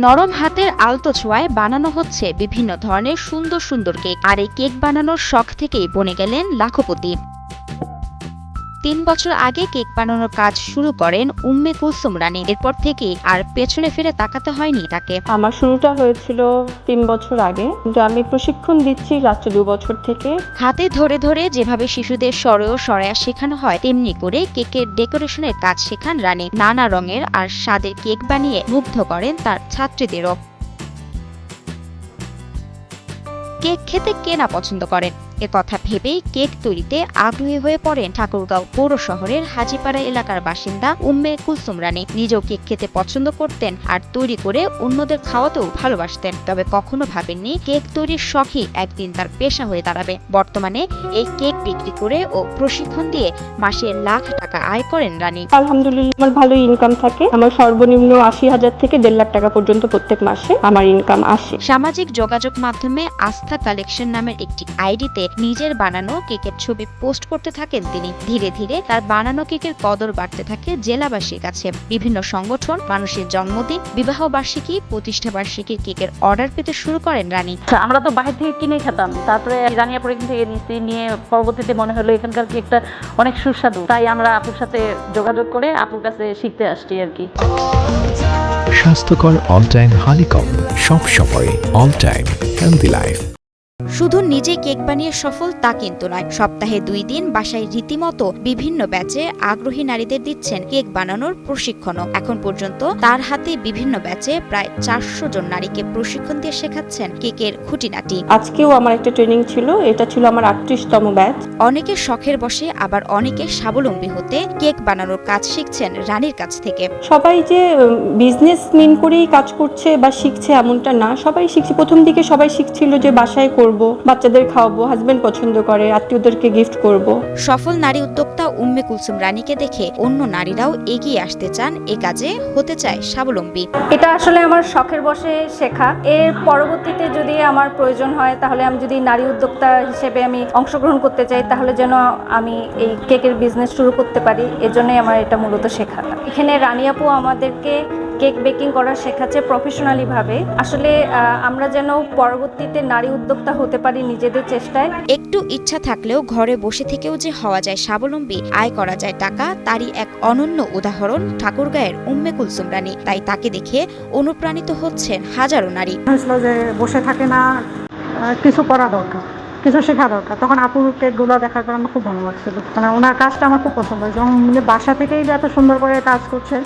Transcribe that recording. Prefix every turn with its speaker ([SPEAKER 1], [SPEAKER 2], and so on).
[SPEAKER 1] নরম হাতের আলতো ছোঁয়ায় বানানো হচ্ছে বিভিন্ন ধরনের সুন্দর সুন্দর কেক। আর এই কেক বানানোর শখ থেকেই বনে গেলেন লাখপতি। ৩ বছর আগে কেক বানানোর কাজ শুরু করেন উম্মে কুলসুম রানী। এরপর থেকেই আর পেছনে ফিরে তাকাতে হয়নি তাকে।
[SPEAKER 2] আমার শুরুটা হয়েছিল ৩ বছর আগে, কিন্তু আমি প্রশিক্ষণ দিচ্ছি রাত্রে ২ বছর থেকে।
[SPEAKER 1] হাতে ধরে ধরে যেভাবে শিশুদের সরেও সরায়া শেখানো হয়, তেমনি করে কেকের ডেকোরেশনের কাজ শেখান রানী। নানা রঙের আর স্বাদের কেক বানিয়ে মুগ্ধ করেন তার ছাত্রীদেরও। কেক খেতে কে না পছন্দ করেন, এ কথা ভেবেই কেক তৈরিতে আগ্রহী হয়ে পড়েন ঠাকুরগাঁও পৌর শহরের হাজীপাড়া এলাকার বাসিন্দা উম্মে কুলসুম রানী। নিজেও কেক খেতে পছন্দ করতেন আর তৈরি করে অন্যদের খাওয়াতেও ভালোবাসতেন। তবে কখনো ভাবেননি কেক তৈরির শখই একদিন তার পেশা হয়ে দাঁড়াবে। বর্তমানে এই কেক বিক্রি করে ও প্রশিক্ষণ দিয়ে মাসে লাখ টাকা আয় করেন রানী।
[SPEAKER 2] আলহামদুলিল্লাহ, আমার ভালো ইনকাম থাকে। আমার সর্বনিম্ন ৮০,০০০ থেকে ১.৫ লাখ টাকা পর্যন্ত প্রত্যেক মাসে আমার ইনকাম আসে।
[SPEAKER 1] সামাজিক যোগাযোগ মাধ্যমে আস্থা কালেকশন নামের একটি আইডিতে নিজের বানানো কেকের ছবি পোস্ট করতে থাকেন তিনি। ধীরে ধীরে তার বানানো কেকের কদর বাড়তে থাকে জেলাবাসীর কাছে। বিভিন্ন সংগঠন, মানুষের জন্মদিন, বিবাহ বার্ষিকী, প্রতিষ্ঠা বার্ষিকীর কেকের অর্ডার পেতে শুরু করেন রানী।
[SPEAKER 3] আমরা তো বাইরে থেকে কিনে খেতাম, তারপরে রানিয়াপুর থেকে নিচ্ছি, নিয়ে পরবর্তীতে মনে হলো এখানকার কেকটা অনেক সুস্বাদু, তাই আমরা আপুর সাথে যোগাযোগ করে আপুর কাছে শিখতে আসছি আর কি।
[SPEAKER 4] স্বাস্থ্যকর অল টাইম হানিকম, সব সময় অল টাইম হেলদি লাইফ।
[SPEAKER 1] শুধু নিজে কেক বানিয়ে সফল তা কিন্তু নয়, সপ্তাহে 2 দিন বাসায় রীতিমতো বিভিন্ন ব্যাচে আগ্রহী নারীদের দিচ্ছেন কেক বানানোর প্রশিক্ষণও। এখন পর্যন্ত তার হাতে বিভিন্ন ব্যাচে প্রায় 400 জন নারীকে প্রশিক্ষণ দিয়ে শেখাচ্ছেন কেকের খুঁটিনাটি।
[SPEAKER 2] আজকেও আমার একটা ট্রেনিং ছিল, এটা ছিল আমার ৩৮তম ব্যাচ।
[SPEAKER 1] অনেকে শখের বসে, আবার অনেকে স্বাবলম্বী হতে কেক বানানোর কাজ শিখছেন রানীর কাছ থেকে।
[SPEAKER 2] সবাই যে বিজনেস মিন করেই কাজ করছে বা শিখছে এমনটা না, সবাই শিখছে। প্রথম দিকে সবাই শিখছিল যে বাসায় করব, বাচ্চাদের খাওয়াবো, হাজবেন্ড পছন্দ করে, আত্মীয়দেরকে গিফট করব।
[SPEAKER 1] সফল নারী উদ্যোক্তা উম্মে কুলসুম রানীকে দেখে অন্য নারীরাও এগিয়ে আসতে চান, এ কাজে হতে চায় স্বাবলম্বী।
[SPEAKER 5] এটা আসলে আমার শখের বসে শেখা। এর পরবর্তীতে যদি আমার প্রয়োজন হয়, তাহলে আমি যদি নারী উদ্যোক্তা হিসেবে আমি অংশগ্রহণ করতে চাই, তাহলে যেন আমি এই কেকের বিজনেস শুরু করতে পারি। এজন্যই আমার এটা মূলত শেখা। এখানে রানী আপু আমাদেরকে কেক বেকিং করা শেখাচ্ছে প্রফেশনালি ভাবে। আসলে আমরা যেন পরবর্তীতে নারী উদ্যোক্তা হতে পারি নিজেদের চেষ্টায়।
[SPEAKER 1] একটু ইচ্ছা থাকলেও ঘরে বসে থেকেও যে হওয়া যায় স্বাবলম্বী, আয় করা যায় টাকা, তারই এক অনন্য উদাহরণ ঠাকুরগাঁয়ের উম্মে কুলসুম রানী। তাই তাকে দেখে অনুপ্রাণিত হচ্ছেন হাজারো নারী।
[SPEAKER 6] হয়েছিল যে বসে থাকে না, কিছু করা দরকার, কিছু শেখা দরকার। তখন আপুর কেকগুলো দেখার পর আমার খুব ভালো লাগছিল। মানে ওনার কাজটা আমার খুব পছন্দ হয়েছে। বাসা থেকেই যে এত সুন্দর করে কাজ করছে।